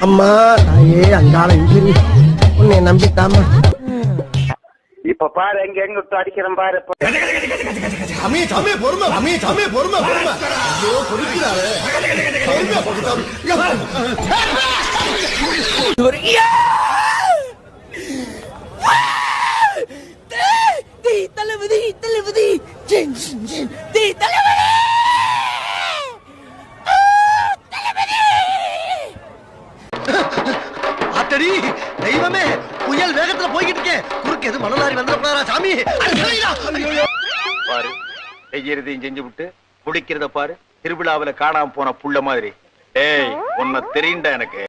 அம்மா தாயே அங்கால உன்னை நம்பித்தாமா. இப்ப பாரு எங்க எங்க விட்டு அடிக்கிறேன் பாரு. தளபதி தளபதி தளபதி ஆத்தடி தெய்வமே, புயல் வேகத்துல போய்கிட்டு இருக்கேன். குறுக்கு எது மணலாரி வந்துடக்கூடாதா சாமி? பாரு செய்யறதையும் செஞ்சு விட்டு குடிக்கிறத பாரு. திருவிழாவில காணாம போன புள்ள மாதிரி. ஏய் உன்னை தெரியுண்டா எனக்கு.